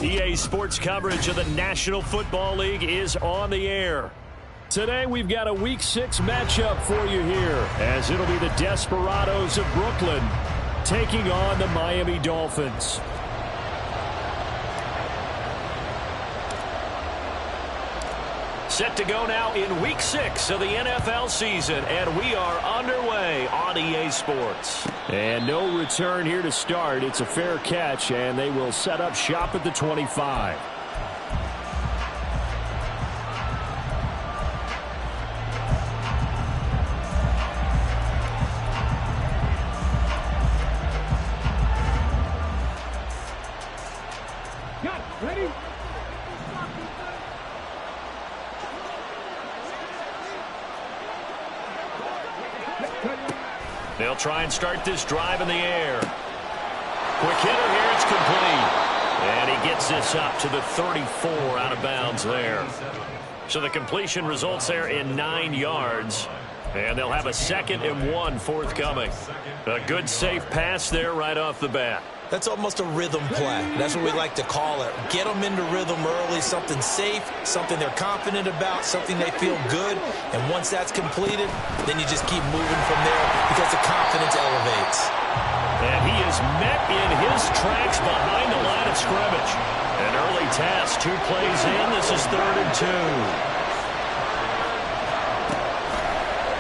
EA Sports coverage of the National Football League is on the air. Today we've got a Week 6 matchup for you here, as it'll be the Desperados of Brooklyn taking on the Miami Dolphins. Set to go now in Week 6 of the NFL season, and we are underway on EA Sports. And no return here to start. It's a fair catch, and they will set up shop at the 25. Ready? They'll try and start this drive in the air. Quick hitter here, it's complete. And he gets this up to the 34 out of bounds there. So the completion results there in 9 yards. And they'll have a 2nd and 1 forthcoming. A good safe pass there right off the bat. That's almost a rhythm play. That's what we like to call it. Get them into rhythm early, something safe, something they're confident about, something they feel good. And once that's completed, then you just keep moving from there because the confidence elevates. And he is met in his tracks behind the line of scrimmage. An early task, 2 plays in. This is 3rd and 2.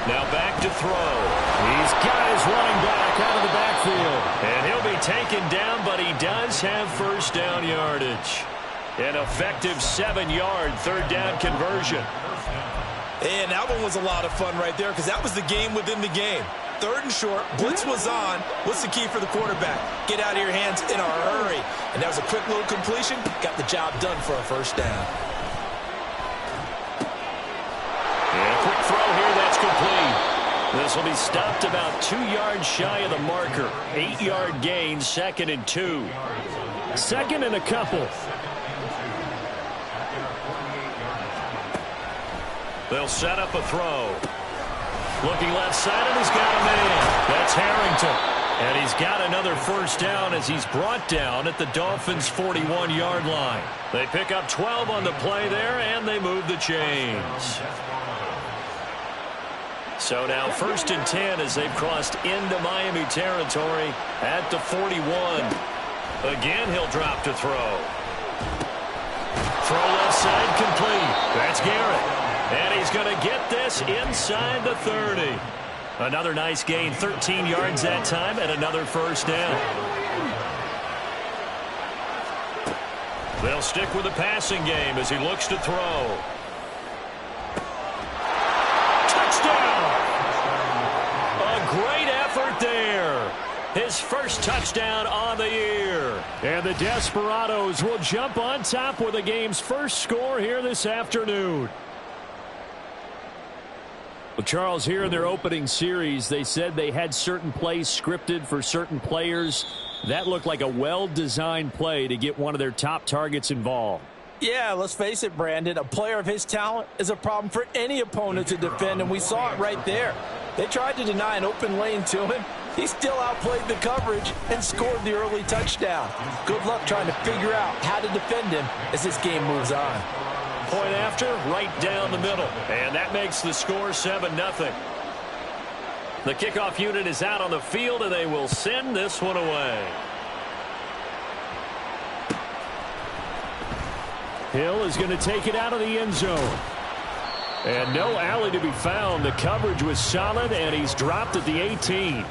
Now back to throw. He's got his running back out of the backfield. And he'll be taken down, but he does have first down yardage. An effective 7-yard third down conversion. And that one was a lot of fun right there because that was the game within the game. 3rd and short, blitz was on. What's the key for the quarterback? Get out of your hands in a hurry. And that was a quick little completion. Got the job done for a first down. And a quick throw here, that's complete. This will be stopped about 2 yards shy of the marker. 8-yard gain, 2nd and 2. 2nd and a couple. They'll set up a throw. Looking left side, and he's got a man. That's Harrington. And he's got another first down as he's brought down at the Dolphins' 41-yard line. They pick up 12 on the play there, and they move the chains. So now 1st and 10 as they've crossed into Miami territory at the 41. Again, he'll drop to throw. Throw left side complete. That's Garrett. And he's going to get this inside the 30. Another nice gain, 13 yards that time, and another first down. They'll stick with the passing game as he looks to throw. Touchdown! A great effort there. His first touchdown on the year. And the Desperados will jump on top with the game's first score here this afternoon. Well, Charles, here in their opening series, they said they had certain plays scripted for certain players. That looked like a well-designed play to get one of their top targets involved. Yeah, let's face it, Brandon. A player of his talent is a problem for any opponent to defend, and we saw it right there. They tried to deny an open lane to him. He still outplayed the coverage and scored the early touchdown. Good luck trying to figure out how to defend him as this game moves on. Point after, right down the middle. And that makes the score 7-0. The kickoff unit is out on the field, and they will send this one away. Hill is going to take it out of the end zone. And no alley to be found. The coverage was solid, and he's dropped at the 18.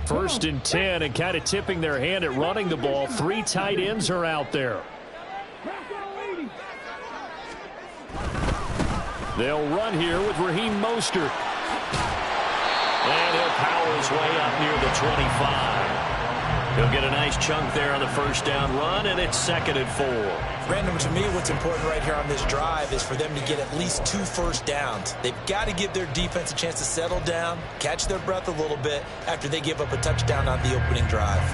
First and 10, and kind of tipping their hand at running the ball. 3 tight ends are out there. They'll run here with Raheem Mostert. And he'll power his way up near the 25. He'll get a nice chunk there on the first down run, and it's 2nd and 4. Brandon, to me, what's important right here on this drive is for them to get at least 2 first downs. They've got to give their defense a chance to settle down, catch their breath a little bit after they give up a touchdown on the opening drive.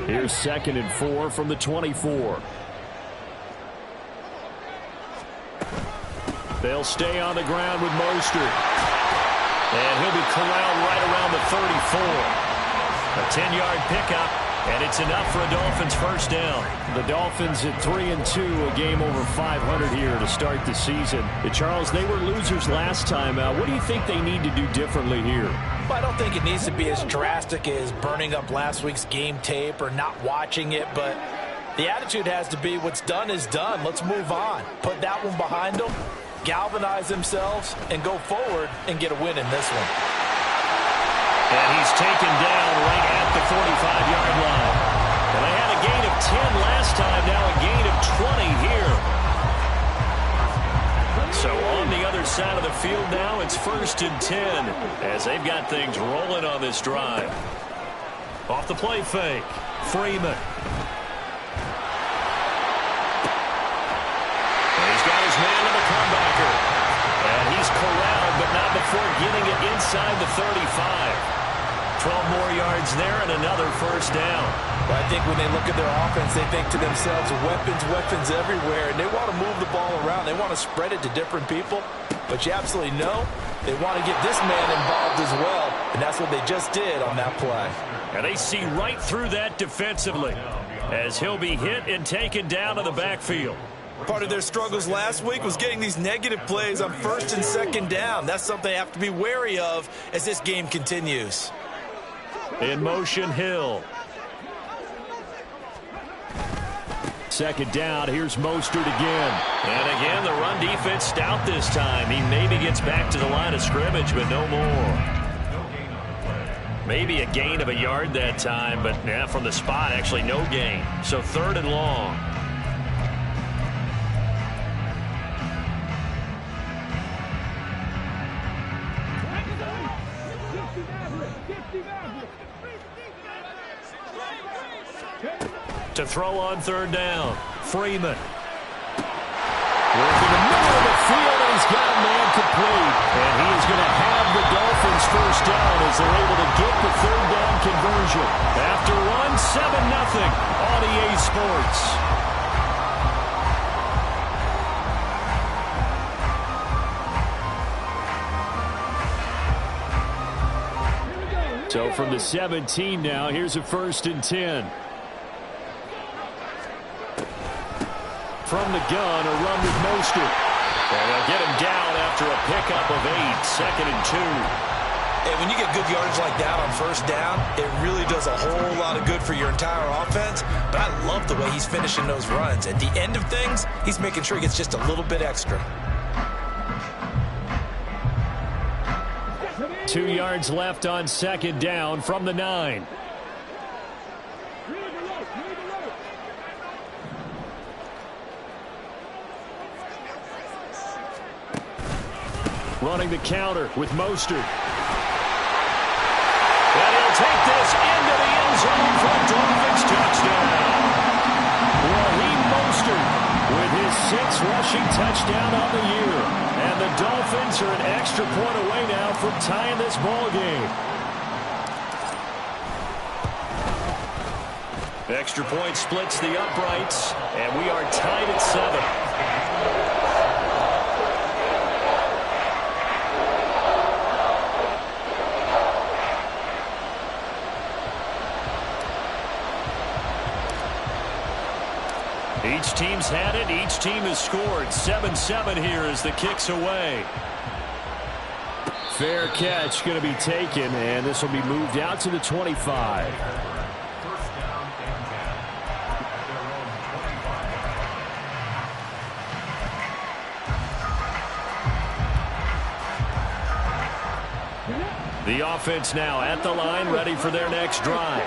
Here's 2nd and 4 from the 24. They'll stay on the ground with Mostert. And he'll be corralled right around the 34. A 10-yard pickup, and it's enough for a Dolphins first down. The Dolphins at 3-2, a game over 500 here to start the season. Charles, they were losers last time. What do you think they need to do differently here? Well, I don't think it needs to be as drastic as burning up last week's game tape or not watching it, but the attitude has to be what's done is done. Let's move on. Put that one behind them, galvanize themselves, and go forward and get a win in this one. And he's taken down right at the 45-yard line. And they had a gain of 10 last time, now a gain of 20 here. So on the other side of the field now, it's 1st and 10 as they've got things rolling on this drive. Off the play fake, Freeman. And he's got his man to the comebacker. And he's corralled, but not before getting it inside the 35. 12 more yards there and another first down. Well, I think when they look at their offense, they think to themselves, weapons everywhere, and they want to move the ball around. They want to spread it to different people, but you absolutely know they want to get this man involved as well, and that's what they just did on that play. And they see right through that defensively as he'll be hit and taken down to the backfield. Part of their struggles last week was getting these negative plays on 1st and 2nd down. That's something they have to be wary of as this game continues. In motion, Hill. 2nd down, here's Mostert again. And again, the run defense stout this time. He maybe gets back to the line of scrimmage, but no more. Maybe a gain of a yard that time, but yeah, from the spot, actually no gain. So 3rd and long. To throw on 3rd down, Freeman. Working the middle of the field, and he's got a man complete. And he is going to have the Dolphins first down as they're able to get the 3rd down conversion. After one, 7-0 on EA Sports. So from the 17 now, here's a 1st and 10. From the gun, a run with Mostert. And they'll get him down after a pickup of 8, 2nd and 2. And when you get good yardage like that on 1st down, it really does a whole lot of good for your entire offense. But I love the way he's finishing those runs. At the end of things, he's making sure he gets just a little bit extra. 2 yards left on 2nd down from the 9. Running the counter with Mostert. And he'll take this into the end zone for a Dolphins touchdown. Raheem Mostert with his 6th rushing touchdown on the year. And the Dolphins are an extra point away now from tying this ball game. Extra point splits the uprights, and we are tied at 7. Each team's had it. Each team has scored. 7-7 here as the kick's away. Fair catch going to be taken, and this will be moved out to the 25. The offense now at the line, ready for their next drive.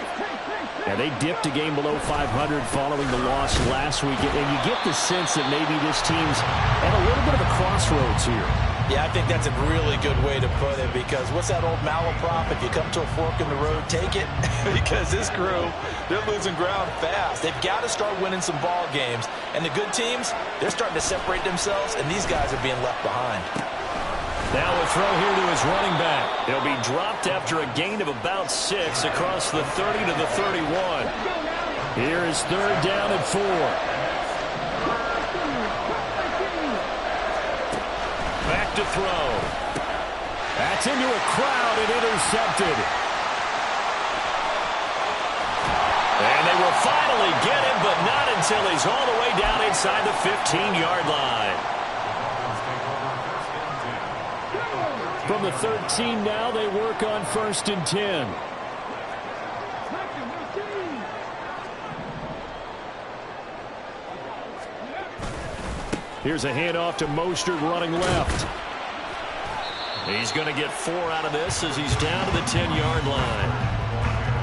And they dipped a game below 500 following the loss last week. And you get the sense that maybe this team's at a little bit of a crossroads here. Yeah, I think that's a really good way to put it, because what's that old malaprop? If you come to a fork in the road, take it. Because this crew, they're losing ground fast. They've got to start winning some ball games. And the good teams, they're starting to separate themselves, and these guys are being left behind. Now a throw here to his running back. He'll be dropped after a gain of about 6 across the 30 to the 31. Here is third down and 4. Back to throw. That's into a crowd and intercepted. And they will finally get him, but not until he's all the way down inside the 15-yard line. From the 13 now, they work on 1st and 10. Here's a handoff to Mostert running left. He's going to get 4 out of this as he's down to the 10-yard line.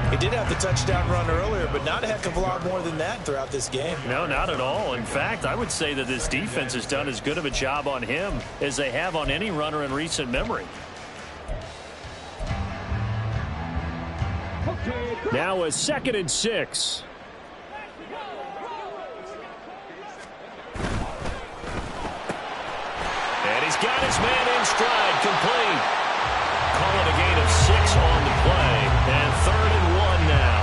He did have the touchdown run earlier, but not a heck of a lot more than that throughout this game. No, not at all. In fact, I would say that this defense has done as good of a job on him as they have on any runner in recent memory. Now a 2nd and 6. And he's got his man in stride, complete. Call it a gain of 6 on the play. And 3rd and 1 now.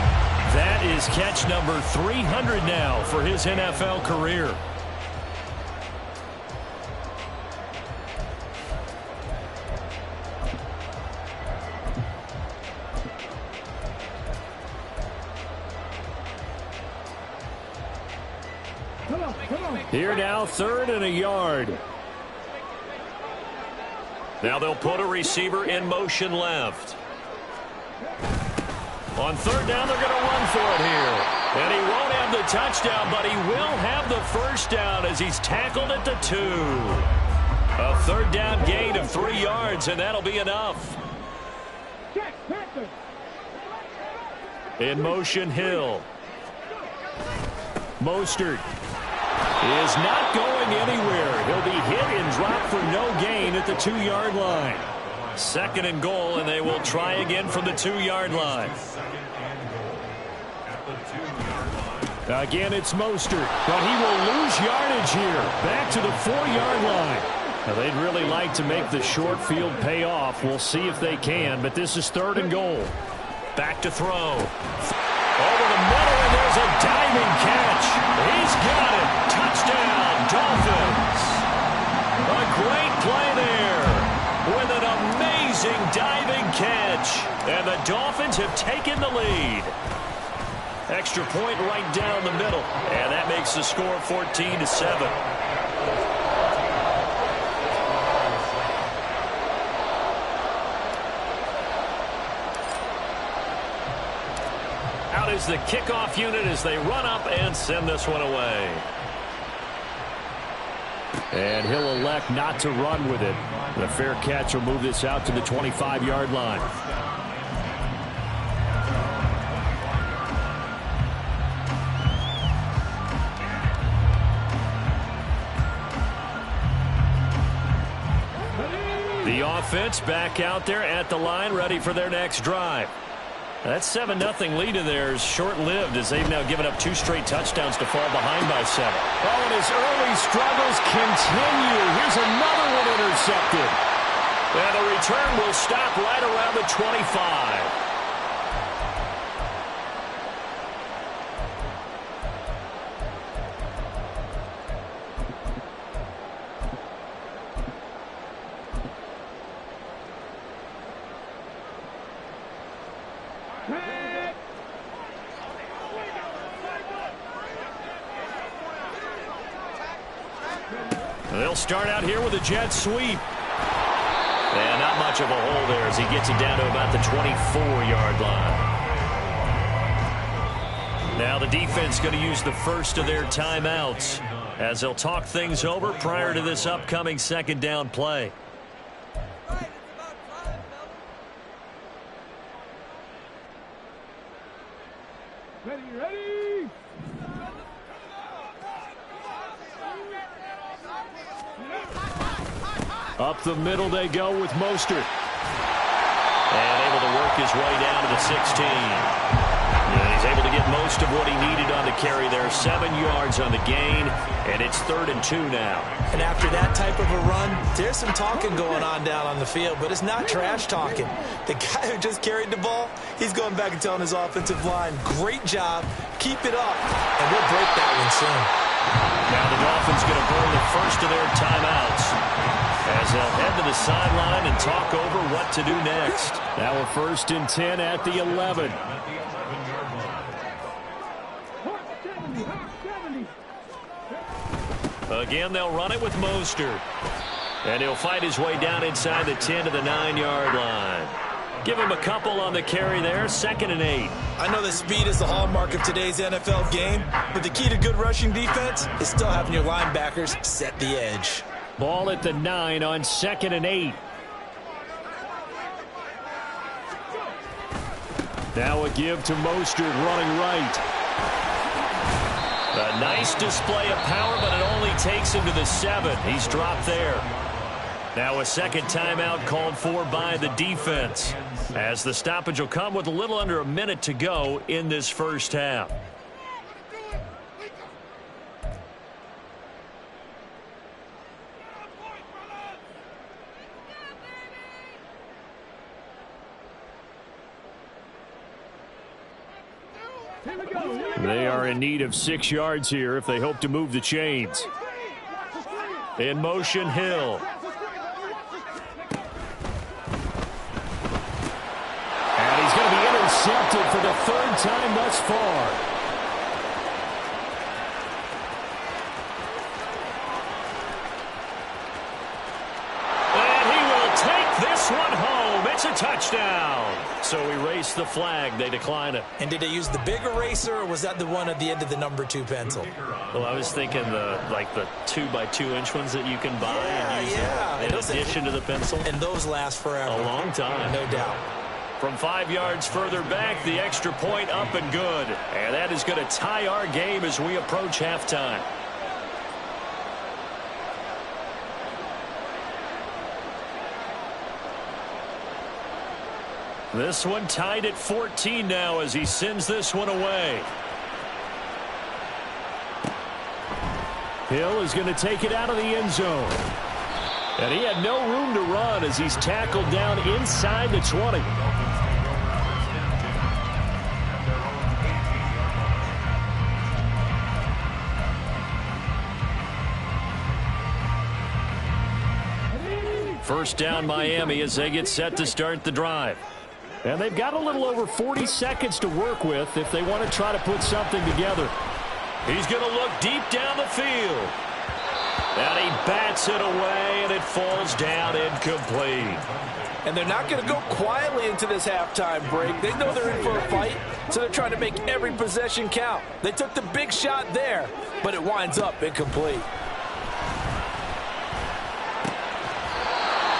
That is catch number 300 now for his NFL career. Here now, 3rd and a yard. Now they'll put a receiver in motion left. On 3rd down, they're going to run for it here. And he won't have the touchdown, but he will have the 1st down as he's tackled at the 2. A 3rd down gain of 3 yards, and that'll be enough. In motion, Hill. Mostert is not going anywhere. He'll be hit and dropped for no gain at the 2-yard line. 2nd and goal, and they will try again from the 2-yard line. Again, it's Mostert, but he will lose yardage here. Back to the 4-yard line. Now, they'd really like to make the short field pay off. We'll see if they can, but this is 3rd and goal. Back to throw. Over the middle, and there's a diving catch. He's got it. Touchdown, Dolphins. A great play there with an amazing diving catch. And the Dolphins have taken the lead. Extra point right down the middle. And that makes the score 14-7. Out is the kickoff unit as they run up and send this one away. And he'll elect not to run with it. The fair catch will move this out to the 25-yard line. The offense back out there at the line, ready for their next drive. That 7-0 lead of theirs short-lived as they've now given up 2 straight touchdowns to fall behind by 7. Oh, and his early struggles continue. Here's another one intercepted. And the return will stop right around the 25. They'll start out here with a jet sweep. And not much of a hole there as he gets it down to about the 24-yard line. Now the defense going to use the first of their timeouts as they'll talk things over prior to this upcoming 2nd down play. Ready. Up the middle they go with Mostert. And able to work his way down to the 16. And he's able to get most of what he needed on the carry there. 7 yards on the gain, and it's 3rd and 2 now. And after that type of a run, there's some talking going on down on the field, but it's not trash talking. The guy who just carried the ball, he's going back and telling his offensive line, great job keep it up, and we'll break that one soon. Now the Dolphins going to burn the first of their timeouts as they'll head to the sideline and talk over what to do next. Now a 1st and 10 at the 11. Again, they'll run it with Mostert. And he'll fight his way down inside the 10 to the 9-yard line. Give him a couple on the carry there. 2nd and 8. I know that speed is the hallmark of today's NFL game, but the key to good rushing defense is still having your linebackers set the edge. Ball at the 9 on 2nd and 8. Now a give to Mostert running right. A nice display of power, but it only takes him to the 7. He's dropped there. Now a 2nd timeout called for by the defense, as the stoppage will come with a little under a minute to go in this first half. They are in need of 6 yards here if they hope to move the chains. In motion, Hill. And he's going to be intercepted for the 3rd time thus far. And he will take this one home. It's a touchdown. So erase the flag. They decline it. And did they use the big eraser, or was that the one at the end of the number 2 pencil? Well, I was thinking the 2x2-inch ones that you can buy and use in addition to the pencil. And those last forever. A long time. No doubt. From 5 yards further back, the extra point up and good. And that is going to tie our game as we approach halftime. This one tied at 14 now as he sends this one away. Hill is going to take it out of the end zone. And he had no room to run as he's tackled down inside the 20. First down Miami as they get set to start the drive. And they've got a little over 40 seconds to work with if they want to try to put something together. He's going to look deep down the field. And he bats it away, and it falls down incomplete. And they're not going to go quietly into this halftime break. They know they're in for a fight, so they're trying to make every possession count. They took the big shot there, but it winds up incomplete.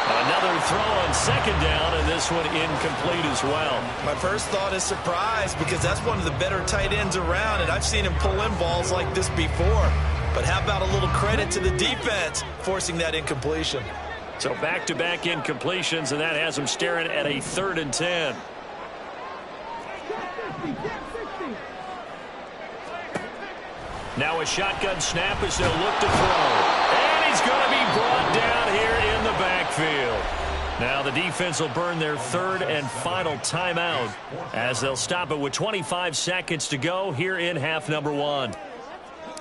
Another throw on 2nd down, and this one incomplete as well. My first thought is surprise, because that's one of the better tight ends around, and I've seen him pull in balls like this before. But how about a little credit to the defense forcing that incompletion? So back-to-back incompletions, and that has him staring at a 3rd and 10. Now a shotgun snap as they'll look to throw. And he's going to be brought down here in the backfield. Now the defense will burn their 3rd and final timeout as they'll stop it with 25 seconds to go here in half number 1.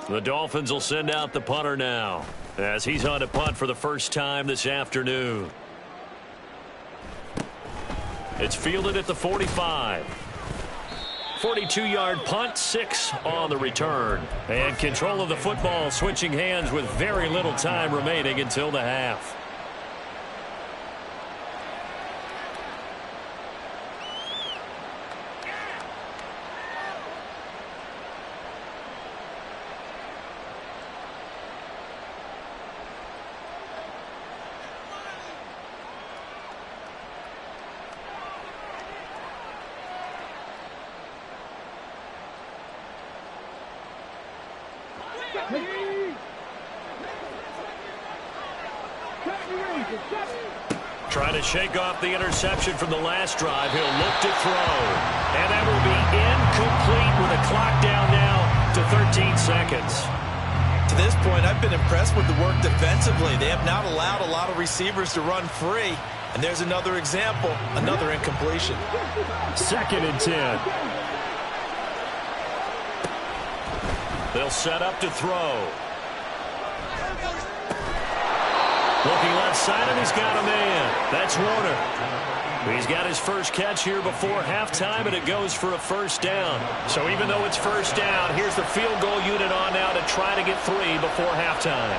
The Dolphins will send out the punter now as he's on to punt for the first time this afternoon. It's fielded at the 45. 42-yard punt, 6 on the return. And control of the football switching hands with very little time remaining until the half. Trying to shake off the interception from the last drive. He'll look to throw. And that will be incomplete with a clock down now to 13 seconds. To this point, I've been impressed with the work defensively. They have not allowed a lot of receivers to run free. And there's another example, another incompletion. 2nd and 10. They'll set up to throw. Looking left side, and he's got a man. That's Warner. He's got his first catch here before halftime, and it goes for a first down. So even though it's first down, here's the field goal unit on now to try to get 3 before halftime.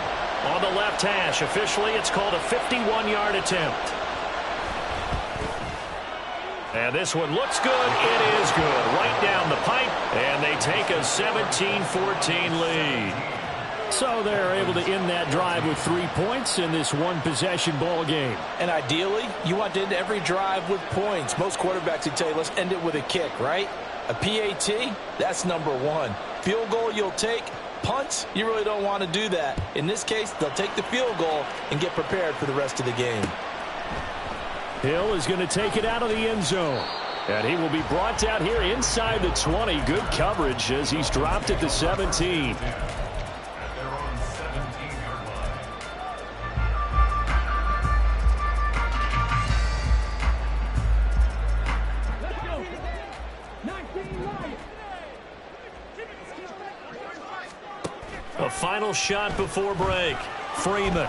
On the left hash, officially, it's called a 51-yard attempt. And this one looks good. It is good. Right down the pipe, and they take a 17-14 lead. So they're able to end that drive with 3 points in this one-possession ball game. And ideally, you want to end every drive with points. Most quarterbacks would tell you, let's end it with a kick, right? A PAT, that's number 1. Field goal you'll take. Punts, you really don't want to do that. In this case, they'll take the field goal and get prepared for the rest of the game. Hill is going to take it out of the end zone. And he will be brought down here inside the 20. Good coverage as he's dropped at the 17. A final shot before break. Freeman.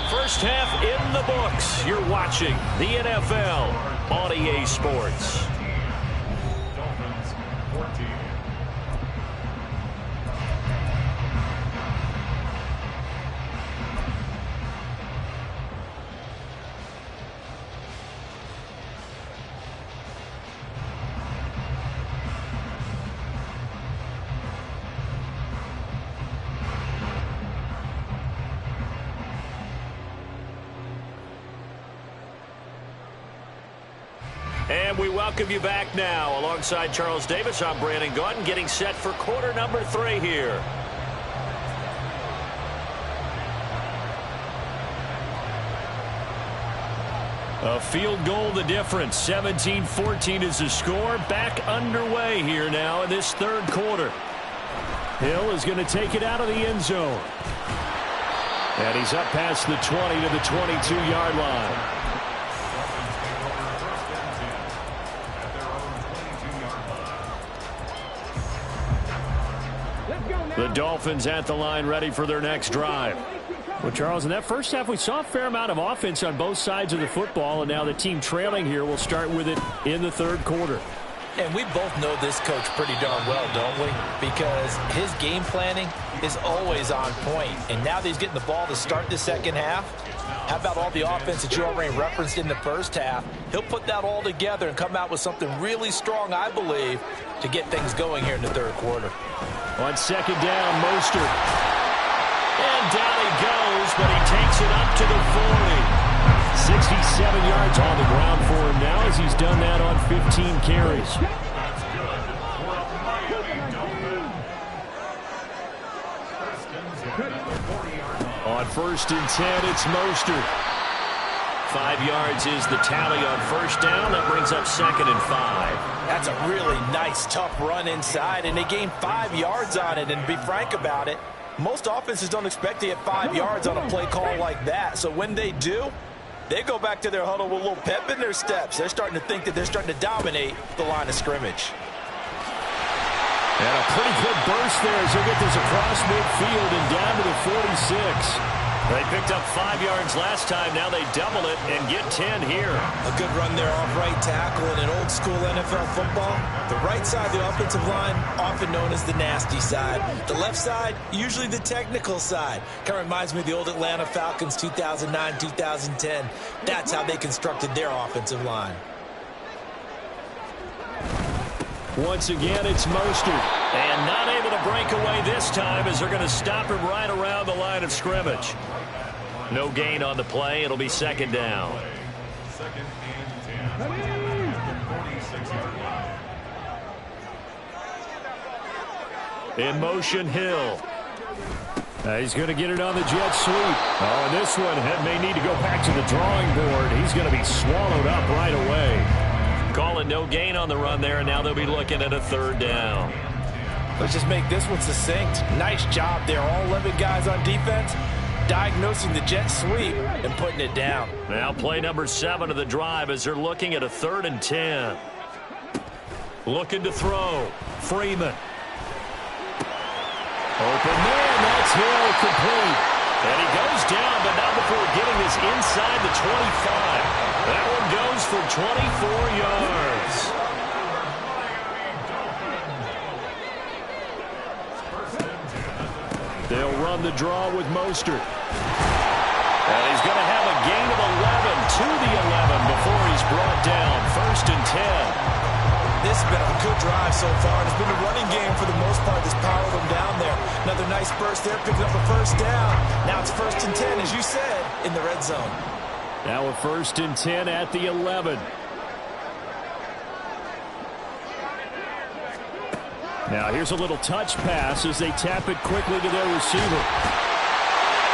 First half in the books. You're watching the NFL on EA Sports. And we welcome you back now. Alongside Charles Davis, I'm Brandon Gaudin, getting set for quarter number 3 here. A field goal the difference. 17-14 is the score. Back underway here now in this third quarter. Hill is going to take it out of the end zone. And he's up past the 20 to the 22-yard line. The Dolphins at the line, ready for their next drive. Well, Charles, in that first half, we saw a fair amount of offense on both sides of the football, and now the team trailing here will start with it in the third quarter. And we both know this coach pretty darn well, don't we? Because his game planning is always on point. And now that he's getting the ball to start the second half, how about all the offense that you already referenced in the first half? He'll put that all together and come out with something really strong, I believe, to get things going here in the third quarter. On second down, Mostert. And down he goes, but he takes it up to the 40. 67 yards on the ground for him now as he's done that on 15 carries. On first and 10, it's Mostert. 5 yards is the tally on first down. That brings up second and 5. That's a really nice, tough run inside, and they gained 5 yards on it. And to be frank about it, most offenses don't expect to get 5 yards on a play call like that. So when they do, they go back to their huddle with a little pep in their steps. They're starting to think that they're starting to dominate the line of scrimmage. And a pretty good burst there as they get this across midfield and down to the 46. They picked up 5 yards last time. Now they double it and get 10 here. A good run there off right tackle in an old school NFL football. The right side of the offensive line, often known as the nasty side. The left side, usually the technical side. Kind of reminds me of the old Atlanta Falcons 2009, 2010. That's how they constructed their offensive line. Once again, it's Mostert. And not able to break away this time as they're going to stop him right around the line of scrimmage. No gain on the play. It'll be second down. Second and 10. In motion, Hill. He's going to get it on the jet sweep. Oh, and this one may need to go back to the drawing board. He's going to be swallowed up right away. Calling no gain on the run there, and now they'll be looking at a third down. Let's just make this one succinct. Nice job there. All 11 guys on defense diagnosing the jet sweep and putting it down. Now play number 7 of the drive as they're looking at a third and 10. Looking to throw. Freeman. Open man. That's Hill, complete. And he goes down, but not before getting this inside the 25. That one goes for 24 yards. They'll run the draw with Mostert. And he's going to have a gain of 11 to the 11 before he's brought down. 1st and 10. This has been a good drive so far. It's been a running game for the most part that's powered them down there. Another nice burst there, picking up a first down. Now it's 1st and 10, as you said, in the red zone. Now a 1st and 10 at the 11. Now here's a little touch pass as they tap it quickly to their receiver.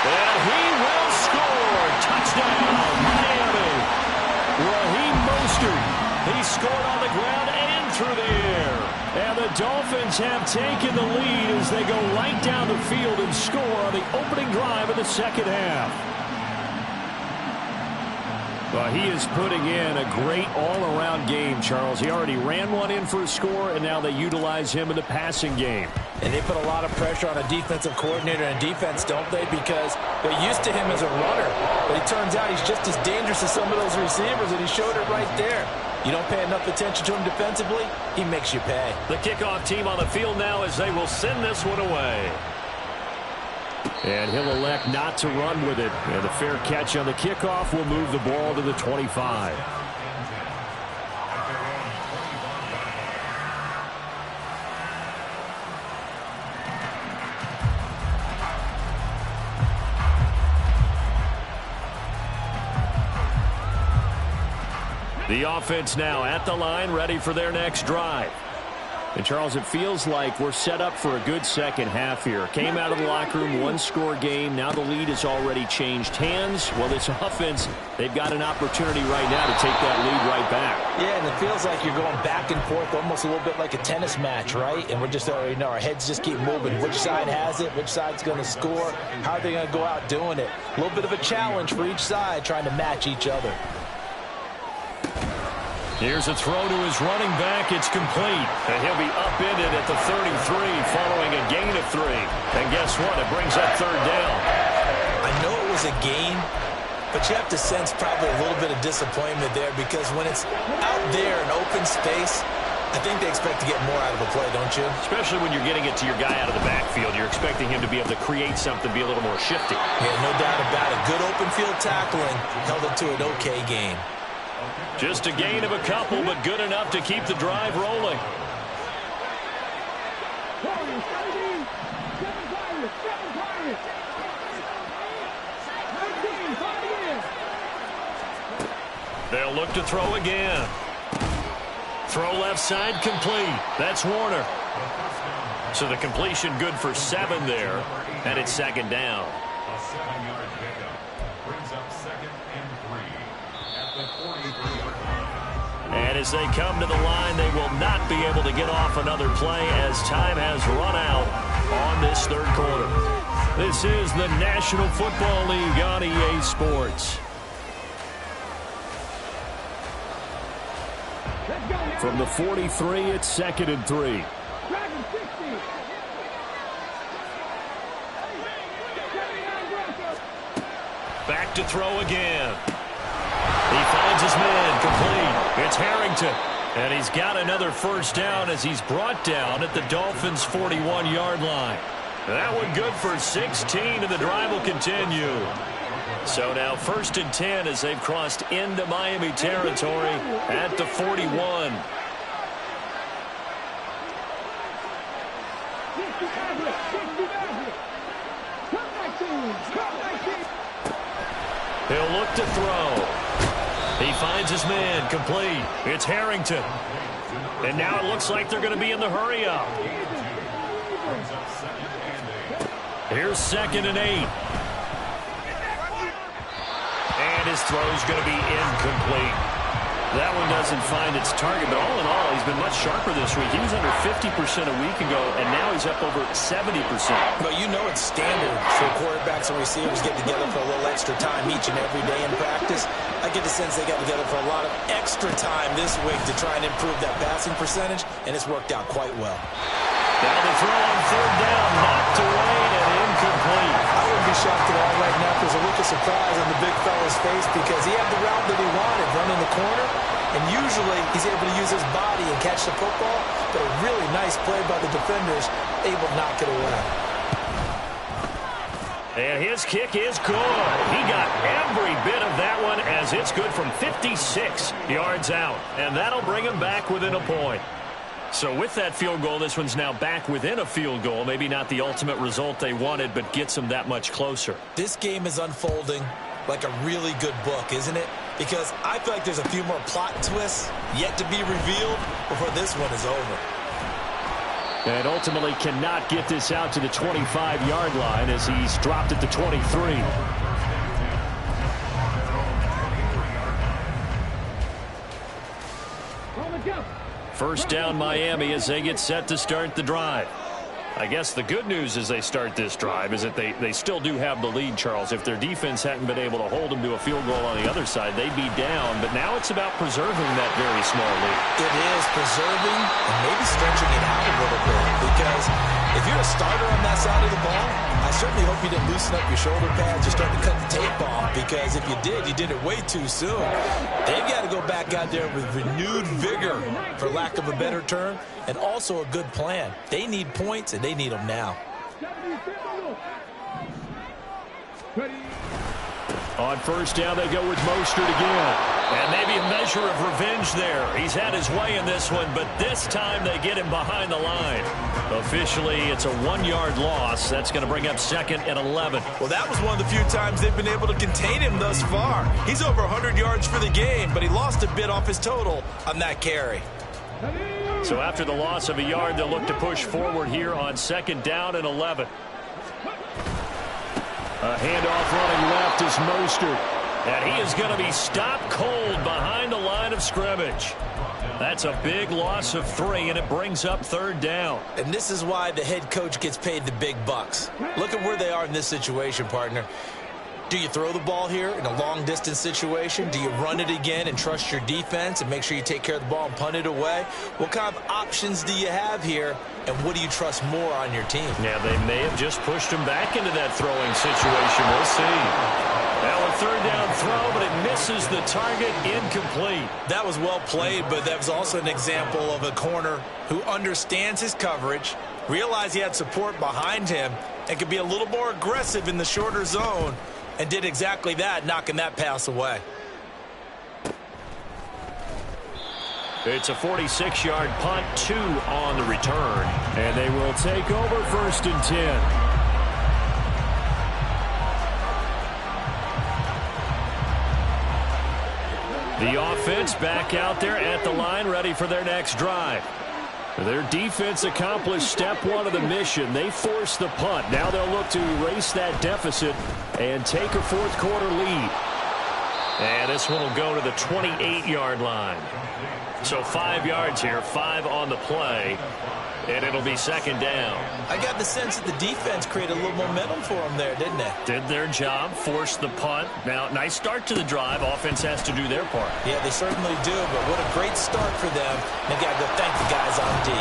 And he will score. Touchdown, Miami. Raheem Mostert. He scored on the ground and through the air. And the Dolphins have taken the lead as they go right down the field and score on the opening drive of the second half. Well, he is putting in a great all-around game, Charles. He already ran one in for a score, and now they utilize him in the passing game. And they put a lot of pressure on a defensive coordinator and defense, don't they? Because they're used to him as a runner. But it turns out he's just as dangerous as some of those receivers, and he showed it right there. You don't pay enough attention to him defensively, he makes you pay. The kickoff team on the field now as they will send this one away. And he'll elect not to run with it. And the fair catch on the kickoff will move the ball to the 25. The offense now at the line, ready for their next drive. And, Charles, it feels like we're set up for a good second half here. Came out of the locker room, one-score game. Now the lead has already changed hands. Well, this offense, they've got an opportunity right now to take that lead right back. Yeah, and it feels like you're going back and forth, almost a little bit like a tennis match, right? And we're just already know our heads just keep moving. Which side has it? Which side's going to score? How are they going to go out doing it? A little bit of a challenge for each side, trying to match each other. Here's a throw to his running back. It's complete. And he'll be upended at the 33 following a gain of 3. And guess what? It brings up 3rd down. I know it was a gain, but you have to sense probably a little bit of disappointment there because when it's out there in open space, I think they expect to get more out of the play, don't you? Especially when you're getting it to your guy out of the backfield. You're expecting him to be able to create something, be a little more shifty. Yeah, no doubt about it. Good open field tackling held it to an okay game. Just a gain of a couple, but good enough to keep the drive rolling. They'll look to throw again. Throw left side, complete. That's Warner. So the completion good for 7 there, and it's 2nd down. A 7-yard pickup brings up 2nd and 3 at the 43-yard line. And as they come to the line, they will not be able to get off another play as time has run out on this 3rd quarter. This is the National Football League on EA Sports. From the 43, it's 2nd and 3. Back to throw again. He finds his man, complete. It's Harrington. And he's got another 1st down as he's brought down at the Dolphins' 41-yard line. That one good for 16, and the drive will continue. So now 1st and 10 as they've crossed into Miami territory at the 41. He'll look to throw. He finds his man, complete. It's Harrington. And now it looks like they're going to be in the hurry-up. Here's 2nd and 8. And his throw's going to be incomplete. That one doesn't find its target, but all in all, he's been much sharper this week. He was under 50% a week ago, and now he's up over 70%. But you know it's standard for quarterbacks and receivers get together for a little extra time each and every day in practice. I get the sense they got together for a lot of extra time this week to try and improve that passing percentage, and it's worked out quite well. Now the throw on third down, knocked away and incomplete. I wouldn't be shocked at all right now if there's a look of surprise on the big fella's face because he had the route that he wanted, running the corner, and usually he's able to use his body and catch the football, but a really nice play by the defenders, able to knock it away. And his kick is good. He got every bit of that one as it's good from 56 yards out. And that'll bring him back within a point. So with that field goal, this one's now back within a field goal. Maybe not the ultimate result they wanted, but gets them that much closer. This game is unfolding like a really good book, isn't it? Because I feel like there's a few more plot twists yet to be revealed before this one is over. And ultimately cannot get this out to the 25-yard line as he's dropped at the 23. First down Miami as they get set to start the drive. I guess the good news as they start this drive is that they still do have the lead, Charles. If their defense hadn't been able to hold them to a field goal on the other side, they'd be down. But now it's about preserving that very small lead. It is preserving and maybe stretching it out a little bit because if you're a starter on that side of the ball, I certainly hope you didn't loosen up your shoulder pads or start to cut the tape off because if you did it way too soon. They've got to go back out there with renewed vigor, for lack of a better term, and also a good plan. They need points, and they need them now. On first down, they go with Mostert again. And maybe a measure of revenge there. He's had his way in this one, but this time they get him behind the line. Officially, it's a 1-yard loss. That's going to bring up second and 11. Well, that was one of the few times they've been able to contain him thus far. He's over 100 yards for the game, but he lost a bit off his total on that carry. So after the loss of a yard, they'll look to push forward here on second down and 11. A handoff running left is Mostert. And he is going to be stopped cold behind the line of scrimmage. That's a big loss of 3, and it brings up third down. And this is why the head coach gets paid the big bucks. Look at where they are in this situation, partner. Do you throw the ball here in a long-distance situation? Do you run it again and trust your defense and make sure you take care of the ball and punt it away? What kind of options do you have here, and what do you trust more on your team? Yeah, they may have just pushed him back into that throwing situation. We'll see. Now a third down throw, but it misses the target, incomplete. That was well played, but that was also an example of a corner who understands his coverage, realized he had support behind him, and could be a little more aggressive in the shorter zone, and did exactly that, knocking that pass away. It's a 46-yard punt, 2 on the return. And they will take over first and 10. The offense back out there at the line, ready for their next drive. Their defense accomplished step 1 of the mission. They forced the punt. Now they'll look to erase that deficit and take a fourth quarter lead. And this one will go to the 28-yard line. So 5 yards here, 5 on the play. And it'll be second down. I got the sense that the defense created a little momentum for them there, didn't they? Did their job, forced the punt. Now, nice start to the drive. Offense has to do their part. Yeah, they certainly do, but what a great start for them. They got to go thank the guys on D.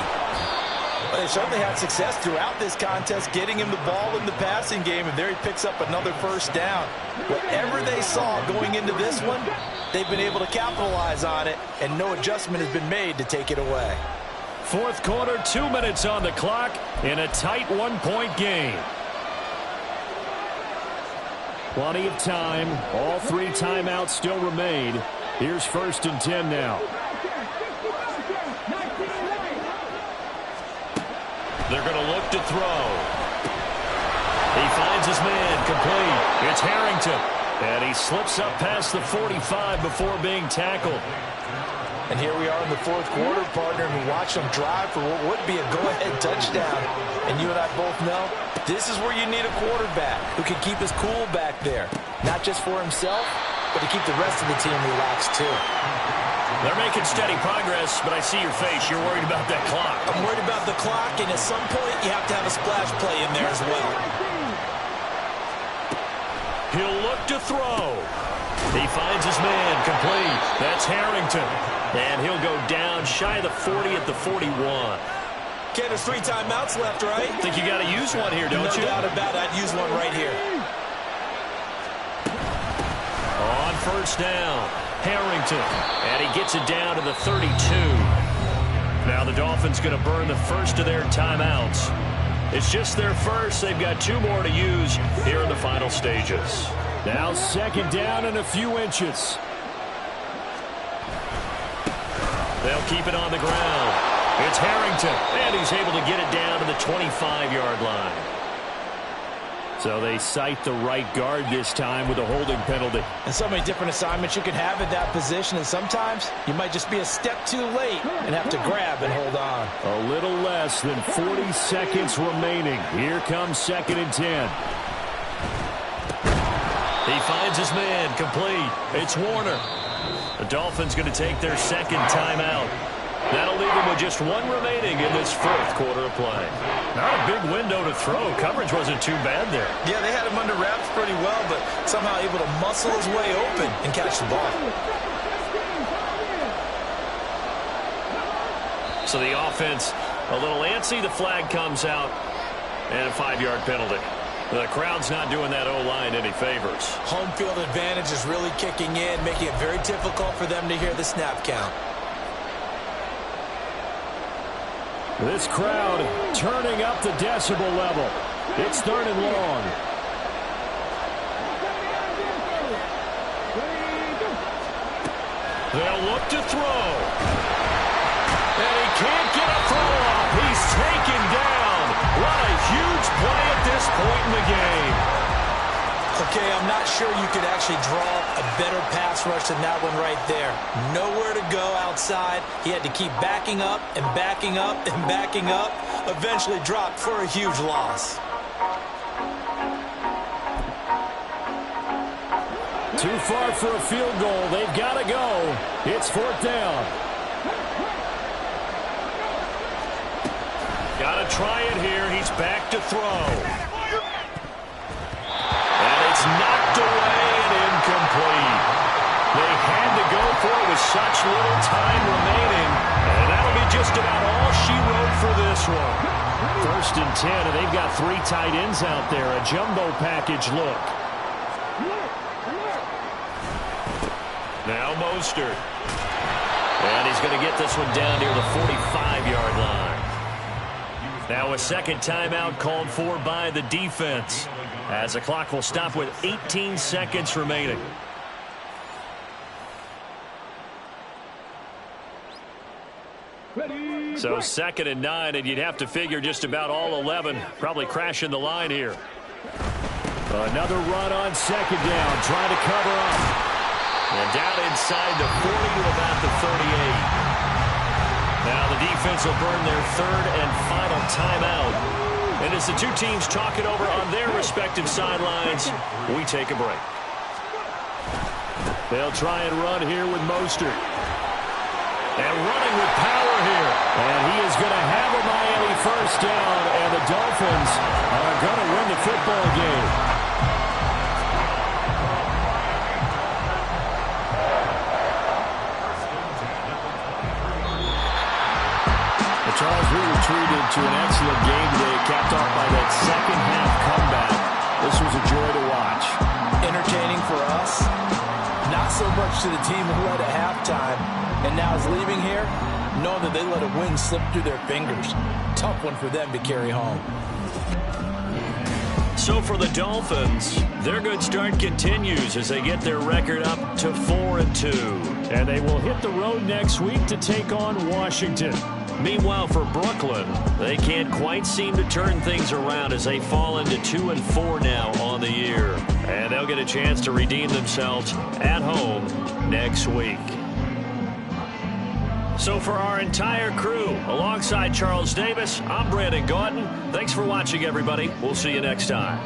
Well, they certainly had success throughout this contest, getting him the ball in the passing game, and there he picks up another first down. Whatever they saw going into this one, they've been able to capitalize on it, and no adjustment has been made to take it away. Fourth quarter, 2 minutes on the clock in a tight 1-point game. Plenty of time. All 3 timeouts still remain. Here's first and 10 now. They're going to look to throw. He finds his man complete. It's Harrington. And he slips up past the 45 before being tackled. And here we are in the fourth quarter, partner, and we watch them drive for what would be a go-ahead touchdown. And you and I both know this is where you need a quarterback who can keep his cool back there. Not just for himself, but to keep the rest of the team relaxed too. They're making steady progress, but I see your face. You're worried about that clock. I'm worried about the clock, and at some point you have to have a splash play in there as well. He'll look to throw. He finds his man, complete. That's Harrington. And he'll go down shy of the 40 at the 41. Okay, there's 3 timeouts left, right? Think you got to use one here, don't you? No doubt about it. I'd use one right here. On first down, Harrington. And he gets it down to the 32. Now the Dolphins going to burn the first of their timeouts. It's just their first. They've got 2 more to use here in the final stages. Now second down and a few inches. They'll keep it on the ground. It's Harrington, and he's able to get it down to the 25-yard line. So they cite the right guard this time with a holding penalty. And so many different assignments you can have at that position, and sometimes you might just be a step too late and have to grab and hold on. A little less than 40 seconds remaining. Here comes 2nd and 10. He finds his man, complete. It's Warner. The Dolphins going to take their second timeout. That'll leave them with just 1 remaining in this 4th quarter of play. Not a big window to throw. Coverage wasn't too bad there. Yeah, they had him under wraps pretty well, but somehow able to muscle his way open and catch the ball. So the offense a little antsy. The flag comes out, and a 5-yard penalty. The crowd's not doing that O-line any favors. Home field advantage is really kicking in, making it very difficult for them to hear the snap count. This crowd turning up the decibel level. It's 3rd and long. They'll look to throw. And he can't get a throw off. He's taken down. What a huge play at this point in the game. Okay, I'm not sure you could actually draw a better pass rush than that one right there. Nowhere to go outside. He had to keep backing up and backing up and backing up. Eventually dropped for a huge loss. Too far for a field goal. They've got to go. It's 4th down. Got to try it here. He's back to throw. Knocked away and incomplete. They had to go for it with such little time remaining, and that'll be just about all she wrote for this one. 1st and 10, and they've got 3 tight ends out there. A jumbo package look. Now Mostert. And he's going to get this one down near the 45-yard line. Now a second timeout called for by the defense, as the clock will stop with 18 seconds remaining. So 2nd and 9, and you'd have to figure just about all 11 probably crashing the line here. Another run on 2nd down, trying to cover up. And down inside the 40 to about the 38. Now the defense will burn their 3rd and final timeout. And as the 2 teams talk it over on their respective sidelines, we take a break. They'll try and run here with Mostert. And running with power here. And he is going to have a Miami first down, and the Dolphins are going to win the football game. Charles, we were treated to an excellent game today, capped off by that second-half comeback. This was a joy to watch. Entertaining for us, not so much to the team who led at halftime and now is leaving here, knowing that they let a win slip through their fingers. Tough one for them to carry home. So for the Dolphins, their good start continues as they get their record up to 4-2. And they will hit the road next week to take on Washington. Meanwhile, for Brooklyn, they can't quite seem to turn things around as they fall into 2-4 now on the year. And they'll get a chance to redeem themselves at home next week. So for our entire crew, alongside Charles Davis, I'm Brandon Gaudin. Thanks for watching, everybody. We'll see you next time.